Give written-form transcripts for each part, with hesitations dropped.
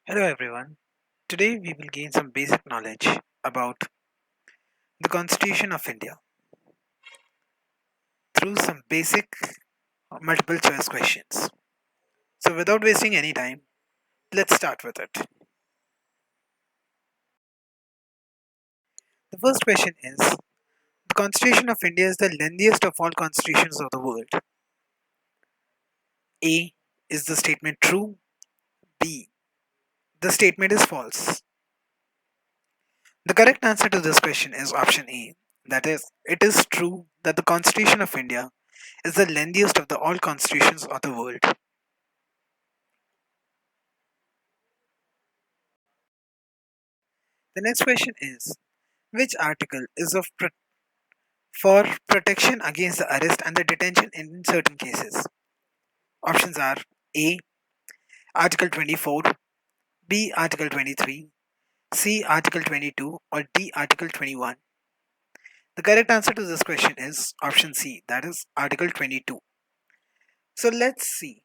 Hello everyone. Today we will gain some basic knowledge about the Constitution of India through some basic multiple choice questions. So without wasting any time, let's start with it. The first question is the Constitution of India is the lengthiest of all constitutions of the world. A. Is the statement true? B. The statement is false. The correct answer to this question is option A. That is, it is true that the Constitution of India is the lengthiest of the all constitutions of the world. The next question is which article is for protection against the arrest and the detention in certain cases? Options are A. Article 24, B. Article 23, C. Article 22, or D. Article 21. The correct answer to this question is option C, that is Article 22. So let's see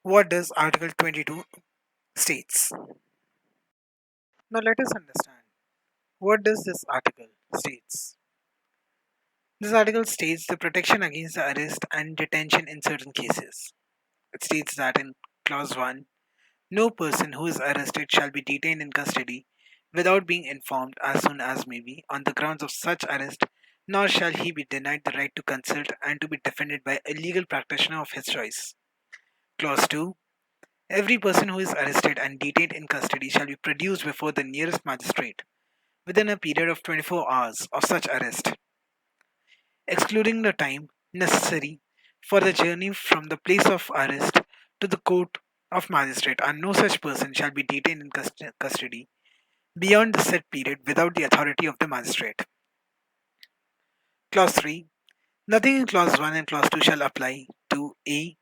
what does Article 22 states. Now let us understand what does this article states. This article states the protection against the arrest and detention in certain cases. It states that in clause 1, no person who is arrested shall be detained in custody without being informed as soon as may be on the grounds of such arrest, nor shall he be denied the right to consult and to be defended by a legal practitioner of his choice. Clause 2. Every person who is arrested and detained in custody shall be produced before the nearest magistrate within a period of 24 hours of such arrest, excluding the time necessary for the journey from the place of arrest to the court of magistrate, and no such person shall be detained in custody beyond the set period without the authority of the magistrate. Clause 3. Nothing in clause 1 and clause 2 shall apply to A.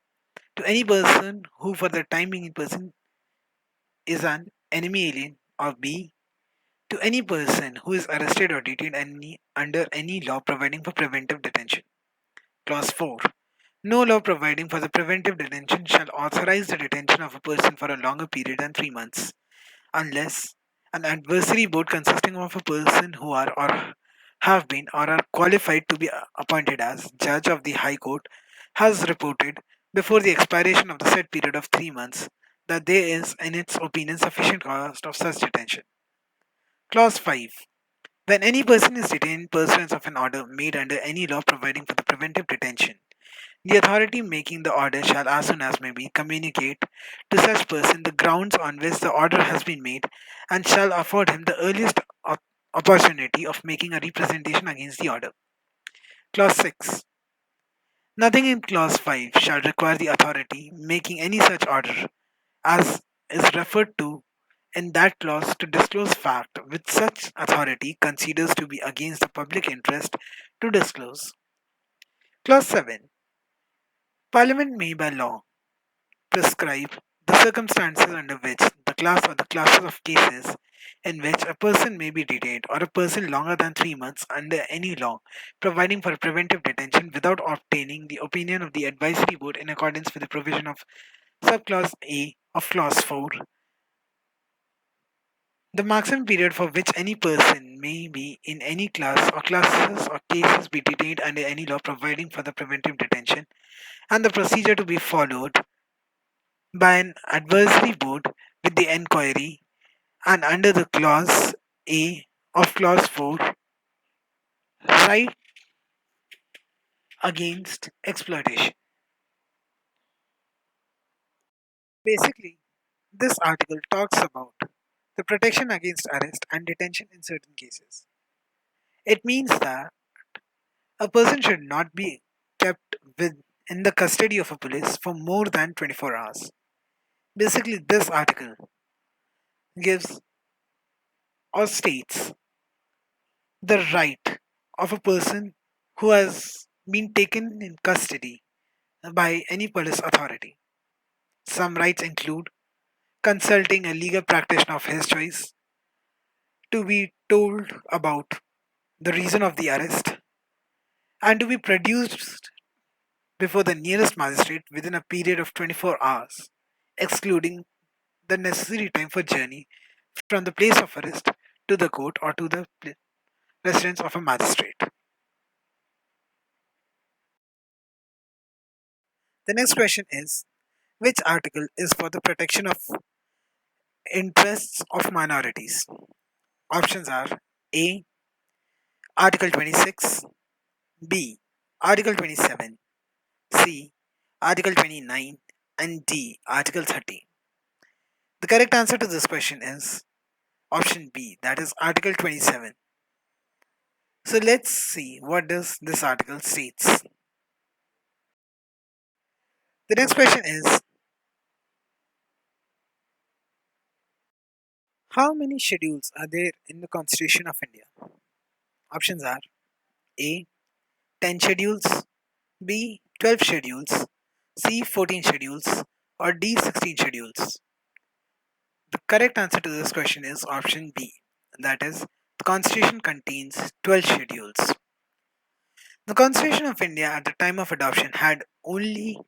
To any person who for the time being in person is an enemy alien, or B. To any person who is arrested or detained under any law providing for preventive detention. Clause 4. No law providing for the preventive detention shall authorize the detention of a person for a longer period than 3 months, unless an advisory board consisting of a person who are or have been or are qualified to be appointed as judge of the High Court has reported before the expiration of the said period of 3 months that there is, in its opinion, sufficient cause of such detention. Clause 5. When any person is detained pursuant of an order made under any law providing for the preventive detention, the authority making the order shall, as soon as may be, communicate to such person the grounds on which the order has been made, and shall afford him the earliest opportunity of making a representation against the order. Clause 6. Nothing in Clause 5 shall require the authority making any such order, as is referred to in that clause, to disclose fact which such authority considers to be against the public interest to disclose. Clause 7. Parliament may by law prescribe the circumstances under which the class or the classes of cases in which a person may be detained or a person longer than 3 months under any law providing for preventive detention without obtaining the opinion of the advisory board in accordance with the provision of subclause A of clause 4. The maximum period for which any person may be in any class or classes or cases be detained under any law providing for the preventive detention, and the procedure to be followed by an advisory board with the enquiry, and under the clause A of clause 4, right against exploitation. Basically, this article talks about the protection against arrest and detention in certain cases. It means that a person should not be kept in the custody of a police for more than 24 hours. Basically, this article gives or states the right of a person who has been taken in custody by any police authority. Some rights include consulting a legal practitioner of his choice, to be told about the reason of the arrest, and to be produced before the nearest magistrate within a period of 24 hours, excluding the necessary time for journey from the place of arrest to the court or to the residence of a magistrate. The next question is, which article is for the protection of interests of minorities? Options are A. Article 26, B. Article 27, C. Article 29, and D. Article 30. The correct answer to this question is option B, that is Article 27. So let's see what does this article states. The next question is, how many schedules are there in the Constitution of India? Options are A. 10 schedules, B. 12 schedules, C. 14 schedules, or D. 16 schedules. The correct answer to this question is option B. That is, the Constitution contains 12 schedules. The Constitution of India at the time of adoption had only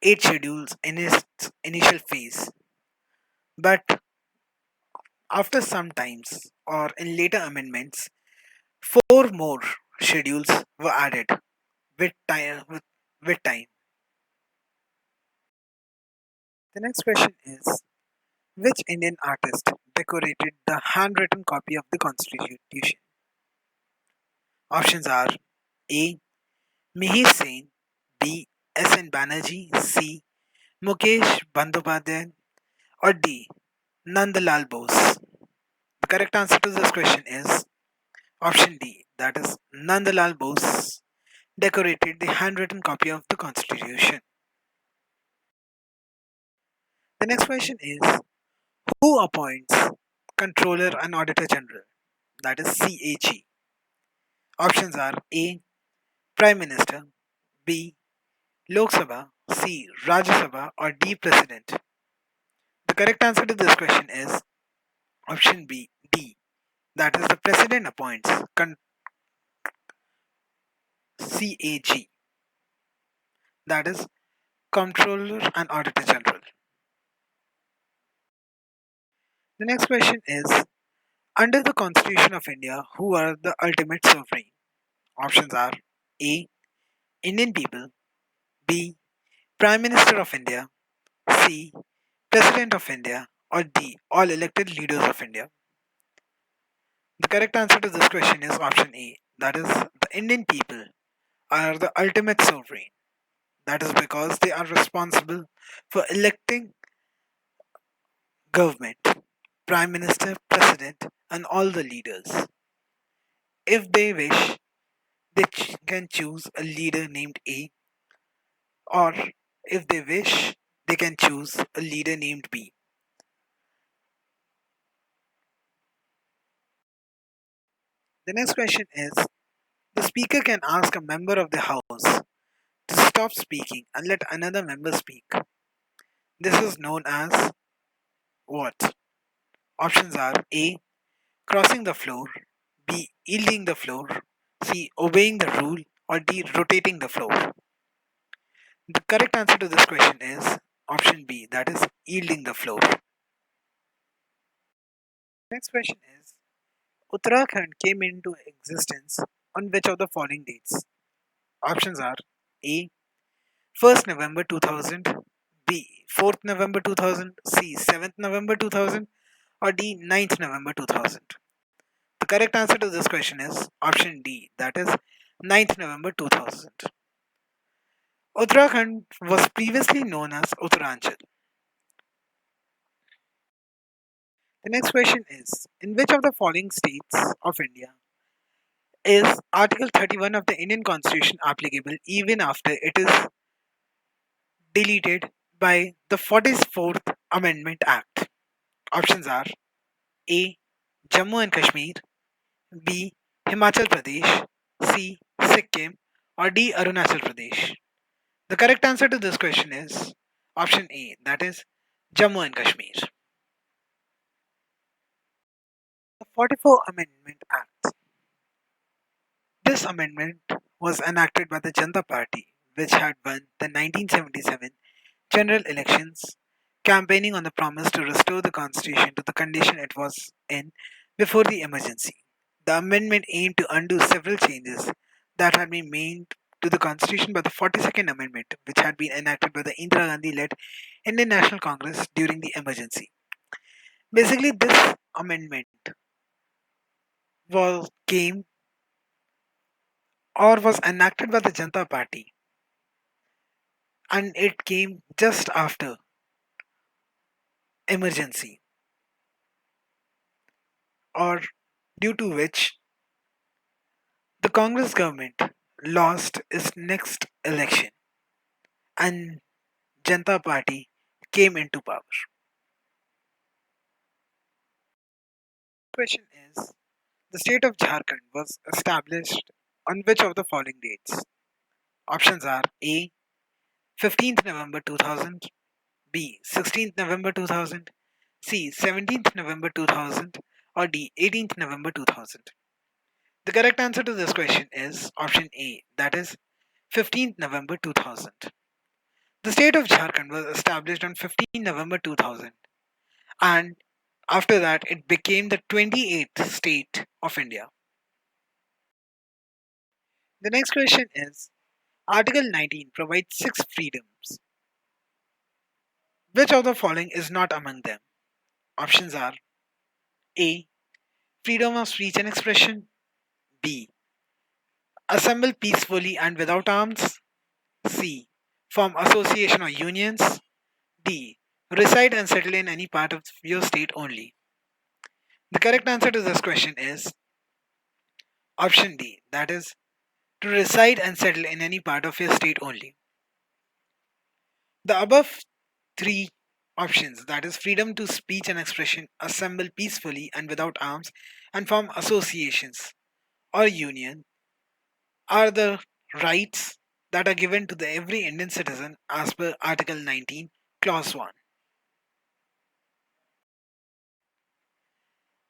8 schedules in its initial phase, but after some times or in later amendments, 4 more schedules were added with time. With time. The next question is, which Indian artist decorated the handwritten copy of the Constitution? Options are A. Mihir Sen B. Banerji C. Mukesh Bandhopadhyaya or D. Nandalal Bose. The correct answer to this question is option D. That is Nandalal Bose decorated the handwritten copy of the Constitution. The next question is, who appoints Comptroller and Auditor General? That is CAG. Options are A. Prime Minister, B. Lok Sabha, C. Rajya Sabha, or D. President. The correct answer to this question is option B. D. That is the President appoints CAG. That is Comptroller and Auditor General. The next question is, under the Constitution of India, who are the ultimate sovereign? Options are A. Indian people, B. Prime Minister of India, C. President of India, or D. All elected leaders of India. The correct answer to this question is option A. That is, the Indian people are the ultimate sovereign. That is because they are responsible for electing government, prime minister, president, and all the leaders. If they wish, they can choose a leader named A, or if they wish, they can choose a leader named B. The next question is, the speaker can ask a member of the house to stop speaking and let another member speak. This is known as what? Options are A. Crossing the floor, B. Yielding the floor, C. Obeying the rule, or D. Rotating the floor. The correct answer to this question is option B, that is yielding the floor. Next question is, Uttarakhand came into existence on which of the following dates? Options are A. 1st November 2000, B. 4th November 2000, C. 7th November 2000, or D. 9th November 2000. The correct answer to this question is option D, that is 9th November 2000. Uttarakhand was previously known as Uttranchal. The next question is, in which of the following states of India is Article 31 of the Indian Constitution applicable even after it is deleted by the 44th Amendment Act? Options are A. Jammu and Kashmir, B. Himachal Pradesh, C. Sikkim, or D. Arunachal Pradesh. The correct answer to this question is option A, that is Jammu and Kashmir. The 44th Amendment Act. This amendment was enacted by the Janata Party, which had won the 1977 general elections campaigning on the promise to restore the constitution to the condition it was in before the emergency. The amendment aimed to undo several changes that had been made to the constitution by the 42nd Amendment, which had been enacted by the Indira Gandhi-led Indian National Congress during the emergency. Basically, this amendment came or was enacted by the Janata Party, and it came just after emergency, or due to which the Congress government lost its next election and Janata Party came into power. Question is, the state of Jharkhand was established on which of the following dates? Options are A. 15th November 2000, B. 16th November 2000, C. 17th November 2000, or D. 18th November 2000. The correct answer to this question is option A, that is 15th November 2000. The state of Jharkhand was established on 15th November 2000, and after that it became the 28th state of India. The next question is, Article 19 provides six freedoms. Which of the following is not among them? Options are A. Freedom of speech and expression, B. Assemble peacefully and without arms, C. Form association or unions, D. Reside and settle in any part of your state only. The correct answer to this question is option D, that is to reside and settle in any part of your state only. The above three options, that is freedom to speech and expression, assemble peacefully and without arms, and form associations or union, are the rights that are given to every Indian citizen as per Article 19, Clause 1.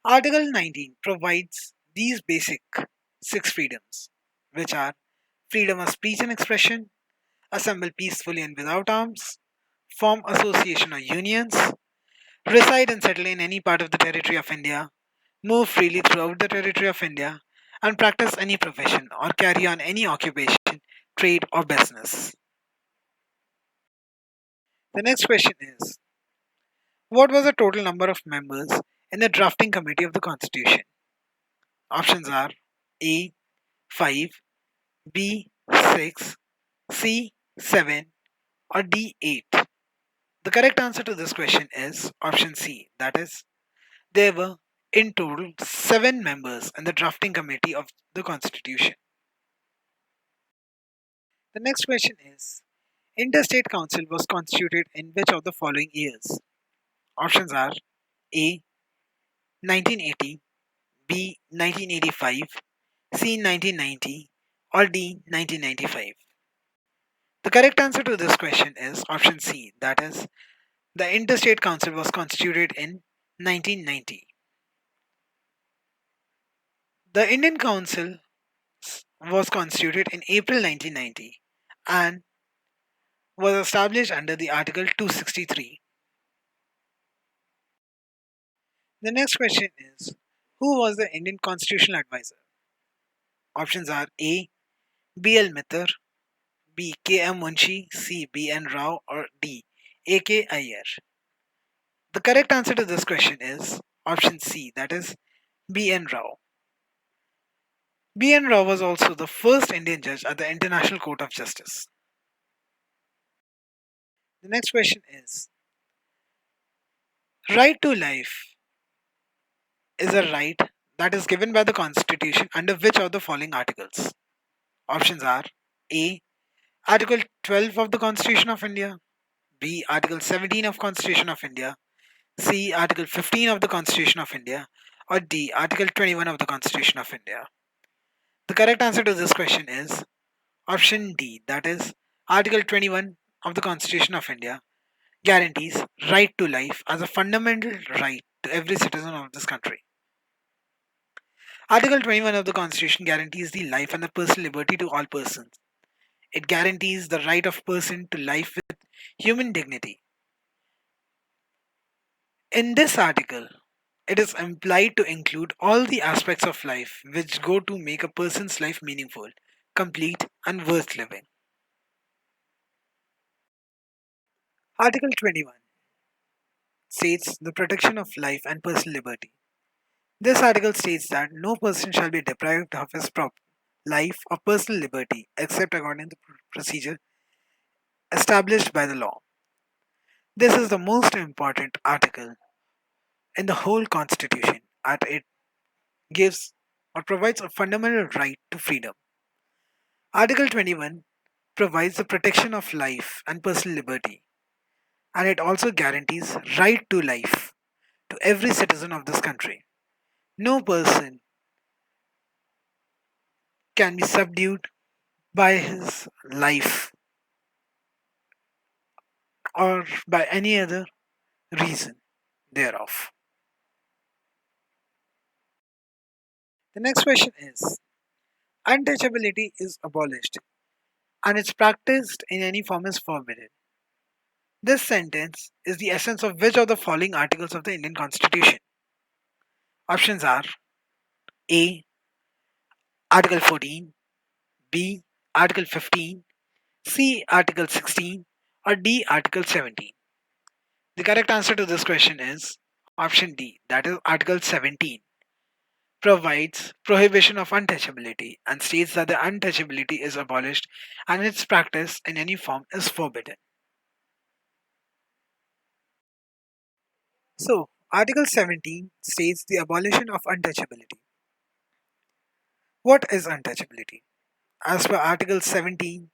Article 19 provides these basic six freedoms, which are freedom of speech and expression, assemble peacefully and without arms, form association or unions, reside and settle in any part of the territory of India, move freely throughout the territory of India, and practice any profession or carry on any occupation, trade, or business. The next question is, what was the total number of members in the drafting committee of the Constitution? Options are A. 5, B. 6, C. 7, or D. 8. The correct answer to this question is option C, that is, there were in total 7 members in the drafting committee of the Constitution. The next question is, Interstate Council was constituted in which of the following years? Options are A. 1980, B. 1985, C. 1990, or D. 1995. The correct answer to this question is option C, that is, the Interstate Council was constituted in 1990. The Indian Council was constituted in April 1990 and was established under the Article 263. The next question is, who was the Indian Constitutional Advisor? Options are A. B. L. Mittal, B. K. M. Munshi, C. B. N. Rao, or D. A. K. Iyer. The correct answer to this question is option C, that is B. N. Rao. B. N. Rao was also the first Indian judge at the International Court of Justice. The next question is, right to life is a right that is given by the Constitution under which of the following articles? Options are A. Article 12 of the Constitution of India, B. Article 17 of Constitution of India, C. Article 15 of the Constitution of India, or D. Article 21 of the Constitution of India. The correct answer to this question is option D, that is Article 21 of the Constitution of India guarantees right to life as a fundamental right to every citizen of this country. Article 21 of the Constitution guarantees the life and the personal liberty to all persons. It guarantees the right of person to life with human dignity. In this article, it is implied to include all the aspects of life which go to make a person's life meaningful, complete, and worth living. Article 21 states the protection of life and personal liberty. This article states that no person shall be deprived of his life or personal liberty except according to procedure established by the law. This is the most important article in the whole constitution as it gives or provides a fundamental right to freedom. Article 21 provides the protection of life and personal liberty, and it also guarantees right to life to every citizen of this country. No person can be subdued by his life or by any other reason thereof. The next question is untouchability is abolished and its practiced in any form is forbidden. This sentence is the essence of which of the following articles of the Indian Constitution? Options are A. Article 14, B. Article 15, C. Article 16, or D. Article 17. The correct answer to this question is option D, that is Article 17, provides prohibition of untouchability and states that the untouchability is abolished and its practice in any form is forbidden. So, Article 17 states the abolition of untouchability. What is untouchability? As per Article 17,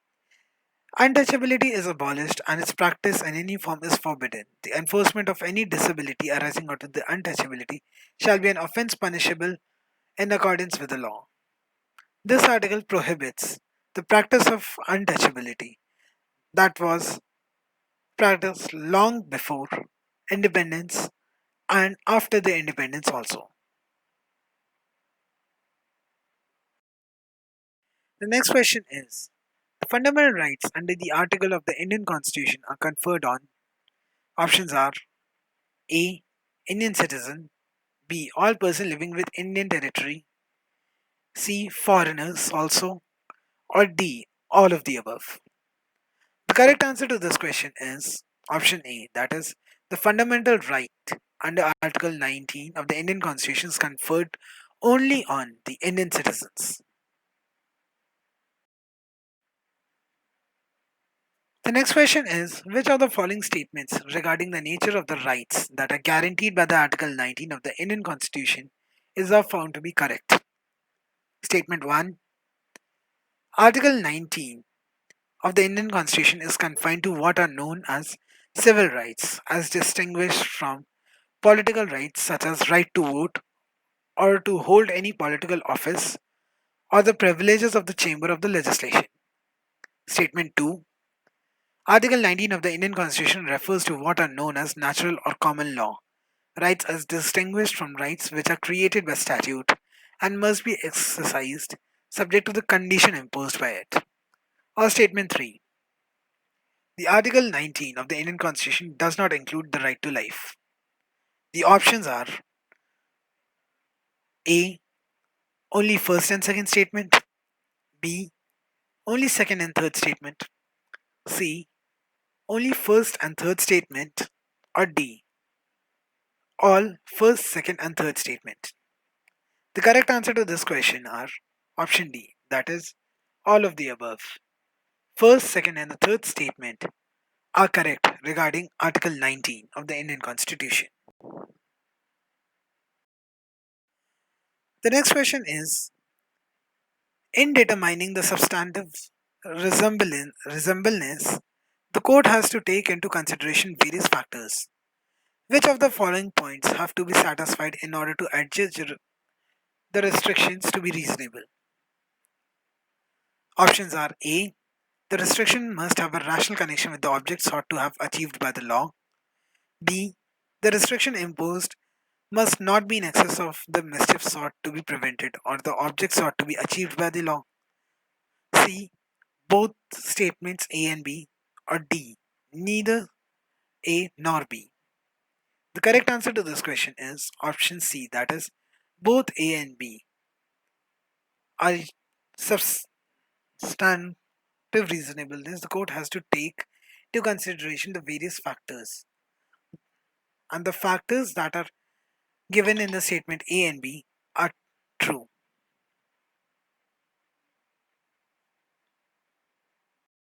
untouchability is abolished and its practice in any form is forbidden. The enforcement of any disability arising out of the untouchability shall be an offence punishable in accordance with the law. This article prohibits the practice of untouchability that was practiced long before independence and after the independence also. The next question is the fundamental rights under the article of the Indian Constitution are conferred on. Options are A. Indian citizen, B. All person living with Indian territory, C. Foreigners also, or D. All of the above. The correct answer to this question is option A, that is, the fundamental right under Article 19 of the Indian Constitution is conferred only on the Indian citizens. The next question is which of the following statements regarding the nature of the rights that are guaranteed by the Article 19 of the Indian Constitution is found to be correct? Statement 1. Article 19 of the Indian Constitution is confined to what are known as civil rights as distinguished from political rights such as right to vote or to hold any political office or the privileges of the chamber of the legislation. Statement 2. Article 19 of the Indian Constitution refers to what are known as natural or common law, rights as distinguished from rights which are created by statute and must be exercised subject to the condition imposed by it. Or statement 3. The Article 19 of the Indian Constitution does not include the right to life. The options are A. Only first and second statement, B. Only second and third statement, C. Only first and third statement, or D. All first, second, and third statement. The correct answer to this question are option D, that is, all of the above. First, second, and the third statement are correct regarding Article 19 of the Indian Constitution. The next question is in determining the substantive resemblance, the court has to take into consideration various factors. Which of the following points have to be satisfied in order to adjust the restrictions to be reasonable? Options are A. The restriction must have a rational connection with the object sought to have achieved by the law. B. The restriction imposed must not be in excess of the mischief sought to be prevented or the object sought to be achieved by the law. C. Both statements A and B. Or D. Neither A nor B. The correct answer to this question is option C, that is, both A and B are substantive reasonableness. The court has to take into consideration the various factors, and the factors that are given in the statement A and B are true.